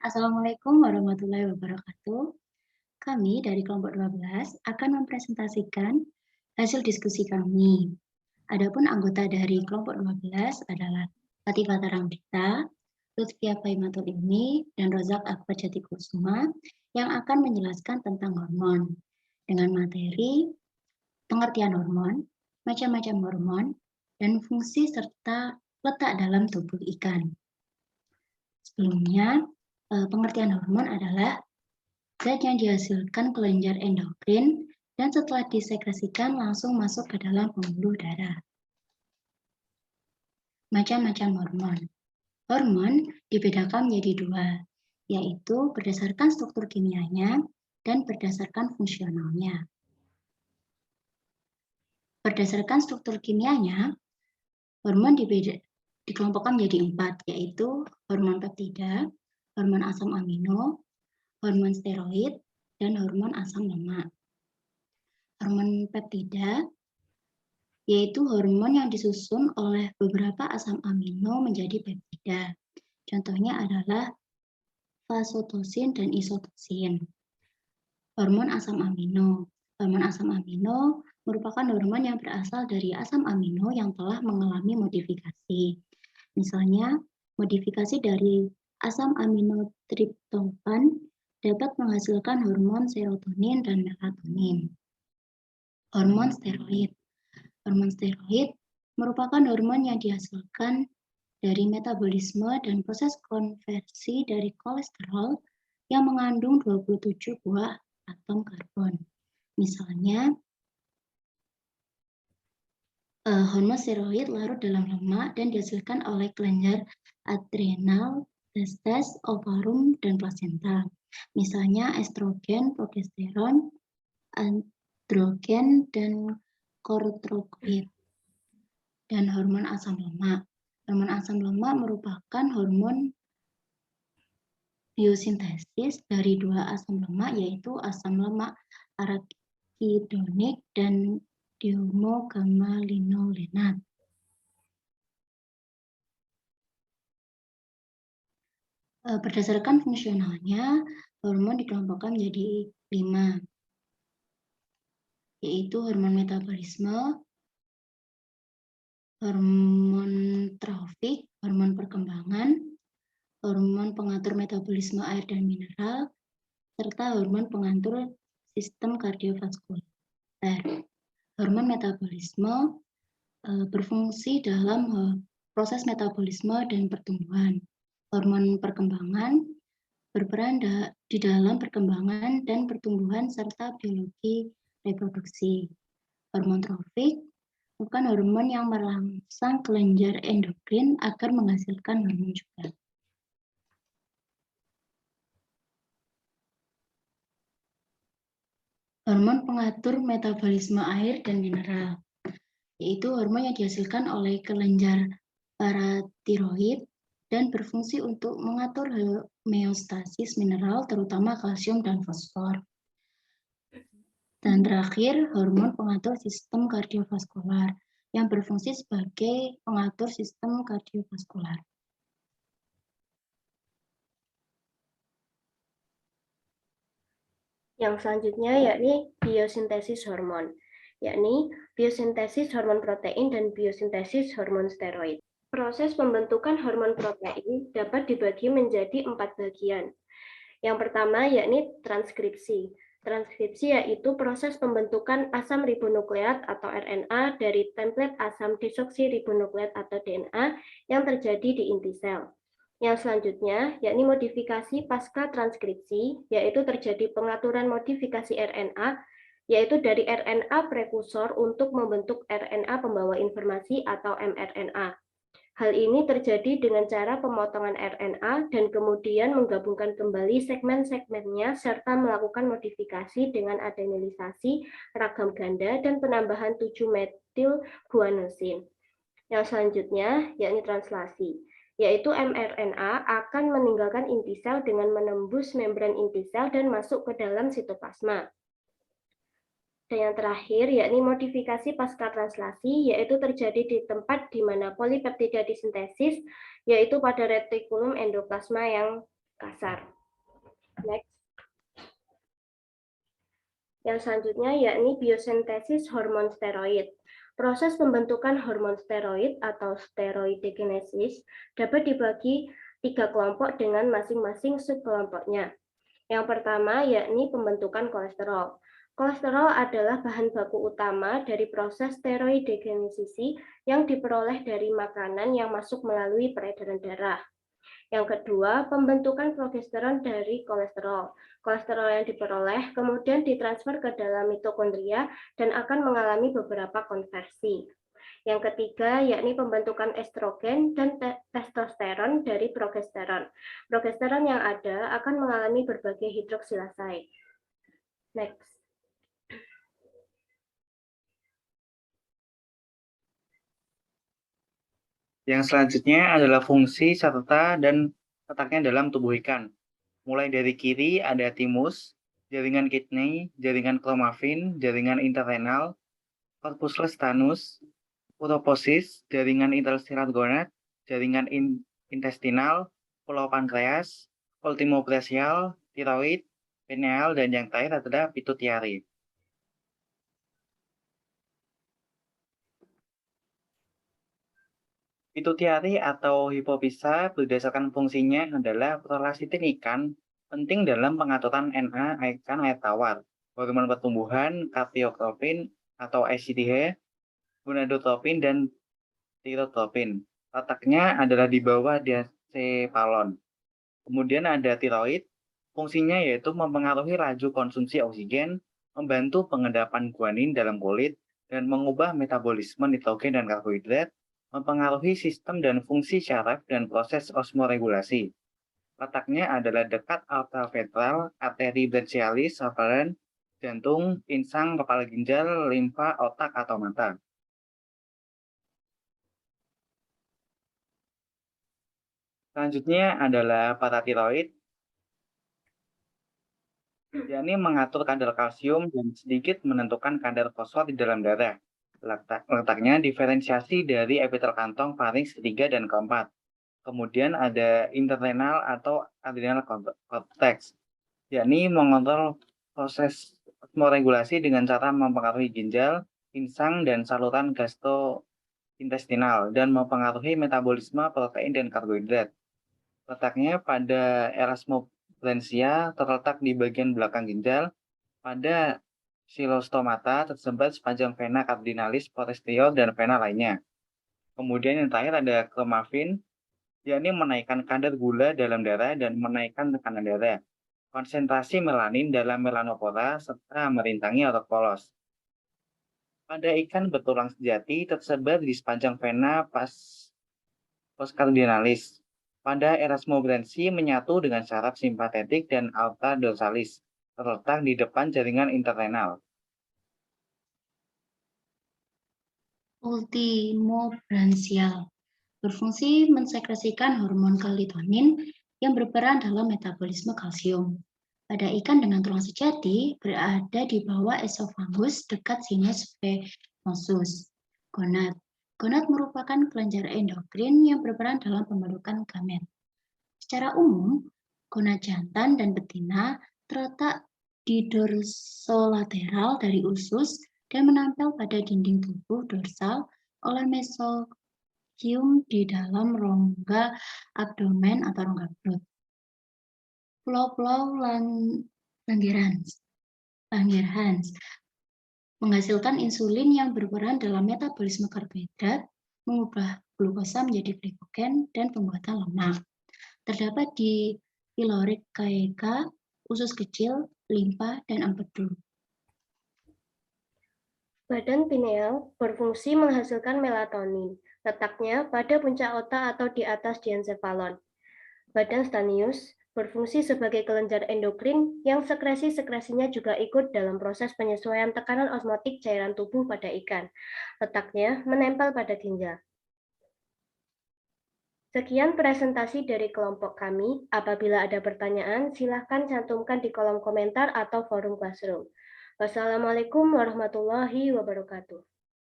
Assalamualaikum warahmatullahi wabarakatuh. Kami dari kelompok 12 akan mempresentasikan hasil diskusi kami. Adapun anggota dari kelompok 12 adalah Latifah Tarangdita, Lutfia Faimatul Ilmi, dan Rozak Akbar Jatikusuma yang akan menjelaskan tentang hormon dengan materi pengertian hormon, macam-macam hormon, dan fungsi serta letak dalam tubuh ikan. Sebelumnya, pengertian hormon adalah zat yang dihasilkan kelenjar endokrin dan setelah disekresikan langsung masuk ke dalam pembuluh darah. Macam-macam hormon. Hormon dibedakan menjadi dua, yaitu berdasarkan struktur kimianya dan berdasarkan fungsionalnya. Berdasarkan struktur kimianya, hormon dikelompokkan menjadi 4, yaitu hormon peptida, hormon asam amino, hormon steroid, dan hormon asam lemak. Hormon peptida yaitu hormon yang disusun oleh beberapa asam amino menjadi peptida. Contohnya adalah vasotosin dan isotosin. Hormon asam amino. Hormon asam amino merupakan hormon yang berasal dari asam amino yang telah mengalami modifikasi. Misalnya, modifikasi dari asam amino triptofan dapat menghasilkan hormon serotonin dan melatonin. Hormon steroid. Hormon steroid merupakan hormon yang dihasilkan dari metabolisme dan proses konversi dari kolesterol yang mengandung 27 buah atom karbon. Misalnya, hormon steroid larut dalam lemak dan dihasilkan oleh kelenjar adrenal, testes, ovarum, dan plasenta. Misalnya estrogen, progesteron, androgen, dan kortikoid. Dan hormon asam lemak. Hormon asam lemak merupakan hormon biosintesis dari dua asam lemak, yaitu asam lemak arakidonik dan dihomogamma-linolenat. Berdasarkan fungsionalnya, hormon dikelompokkan menjadi 5, yaitu hormon metabolisme, hormon trofik, hormon perkembangan, hormon pengatur metabolisme air dan mineral, serta hormon pengatur sistem kardiovaskuler. Hormon metabolisme berfungsi dalam proses metabolisme dan pertumbuhan. Hormon perkembangan berperan di dalam perkembangan dan pertumbuhan serta biologi reproduksi. Hormon trofik bukan hormon yang merangsang kelenjar endokrin agar menghasilkan hormon juga. Hormon pengatur metabolisme air dan mineral, yaitu hormon yang dihasilkan oleh kelenjar paratiroid dan berfungsi untuk mengatur homeostasis mineral, terutama kalsium dan fosfor. Dan terakhir, hormon pengatur sistem kardiovaskular yang berfungsi sebagai pengatur sistem kardiovaskular. Yang selanjutnya yakni biosintesis hormon, yakni biosintesis hormon protein dan biosintesis hormon steroid. Proses pembentukan hormon protein dapat dibagi menjadi 4 bagian. Yang pertama yakni transkripsi. Transkripsi yaitu proses pembentukan asam ribonukleat atau RNA dari template asam desoksiribonukleat atau DNA yang terjadi di inti sel. Yang selanjutnya, yakni modifikasi pasca transkripsi, yaitu terjadi pengaturan modifikasi RNA, yaitu dari RNA prekursor untuk membentuk RNA pembawa informasi atau mRNA. Hal ini terjadi dengan cara pemotongan RNA dan kemudian menggabungkan kembali segmen-segmennya serta melakukan modifikasi dengan adenylisasi ragam ganda dan penambahan 7-metil guanosin. Yang selanjutnya, yakni translasi, yaitu mRNA akan meninggalkan inti sel dengan menembus membran inti sel dan masuk ke dalam sitoplasma. Dan yang terakhir, yakni modifikasi pasca translasi, yaitu terjadi di tempat di mana polipeptida disintesis, yaitu pada retikulum endoplasma yang kasar. Next. Yang selanjutnya yakni biosintesis hormon steroid. Proses pembentukan hormon steroid atau steroidogenesis dapat dibagi 3 kelompok dengan masing-masing subkelompoknya. Yang pertama yakni pembentukan kolesterol. Kolesterol adalah bahan baku utama dari proses steroidogenesis yang diperoleh dari makanan yang masuk melalui peredaran darah. Yang kedua, pembentukan progesteron dari kolesterol. Kolesterol yang diperoleh kemudian ditransfer ke dalam mitokondria dan akan mengalami beberapa konversi. Yang ketiga, yakni pembentukan estrogen dan testosteron dari progesteron. Progesteron yang ada akan mengalami berbagai hidroksilase. Next. Yang selanjutnya adalah fungsi serta dan letaknya dalam tubuh ikan. Mulai dari kiri ada thymus, jaringan kidney, jaringan kromafin, jaringan interrenal, corpus luteus, uroposis, jaringan interstitial gonad, jaringan intestinal, pulau pankreas, ultimo brachial, tiroid, pineal, dan yang terakhir adalah pituitary. Pituitary atau hipofisa berdasarkan fungsinya adalah prolaktin ikan penting dalam pengaturan Na ikan air tawar, hormon pertumbuhan, kardiotropin atau ACTH, gonadotropin, dan tirotropin. Letaknya adalah di bawah diacephalon. Kemudian ada tiroid, fungsinya yaitu mempengaruhi laju konsumsi oksigen, membantu pengendapan guanin dalam kulit, dan mengubah metabolisme nitrogen dan karbohidrat, mempengaruhi sistem dan fungsi syaraf dan proses osmoregulasi. Letaknya adalah dekat alta ventral, arteri brachialis, afferent, jantung, insang, kepala ginjal, limfa, otak, atau mata. Selanjutnya adalah paratiroid, yakni mengatur kadar kalsium dan sedikit menentukan kadar fosfor di dalam darah. Letaknya diferensiasi dari epitel kantong, farinks ketiga dan keempat. Kemudian ada internal atau adrenal cortex, yakni mengontrol proses osmoregulasi dengan cara mempengaruhi ginjal, insang, dan saluran gastrointestinal, dan mempengaruhi metabolisme protein dan karbohidrat. Letaknya pada elasmobranchia, terletak di bagian belakang ginjal, pada xilostomata tersebar sepanjang vena cardinalis, posterior, dan vena lainnya. Kemudian yang terakhir ada kromafin, yakni menaikkan kadar gula dalam darah dan menaikkan tekanan darah, konsentrasi melanin dalam melanopora, serta merintangi otot polos. Pada ikan betulang sejati tersebar di sepanjang vena postcardinalis. Pada elasmobranchi menyatu dengan saraf simpatetik dan aorta dorsalis, terletak di depan jaringan interrenal. Ultimo branchial berfungsi mensekresikan hormon kalitonin yang berperan dalam metabolisme kalsium. Pada ikan dengan tulang sejati berada di bawah esofagus dekat sinus venosus. Gonad. Gonad merupakan kelenjar endokrin yang berperan dalam pembentukan gamet. Secara umum, gonad jantan dan betina terletak di dorsolateral dari usus dan menempel pada dinding tubuh dorsal oleh mesocium di dalam rongga abdomen atau rongga perut. Pulau-pulau Langerhans menghasilkan insulin yang berperan dalam metabolisme karbohidrat, mengubah glukosa menjadi glikogen, dan pembuatan lemak. Terdapat di pyloric caeca, usus kecil, limfa, dan empedu. Badan pineal berfungsi menghasilkan melatonin, letaknya pada puncak otak atau di atas diencephalon. Badan stanius berfungsi sebagai kelenjar endokrin yang sekresi-sekresinya juga ikut dalam proses penyesuaian tekanan osmotik cairan tubuh pada ikan. Letaknya menempel pada ginjal. Sekian presentasi dari kelompok kami. Apabila ada pertanyaan, silakan cantumkan di kolom komentar atau forum classroom. Wassalamualaikum warahmatullahi wabarakatuh.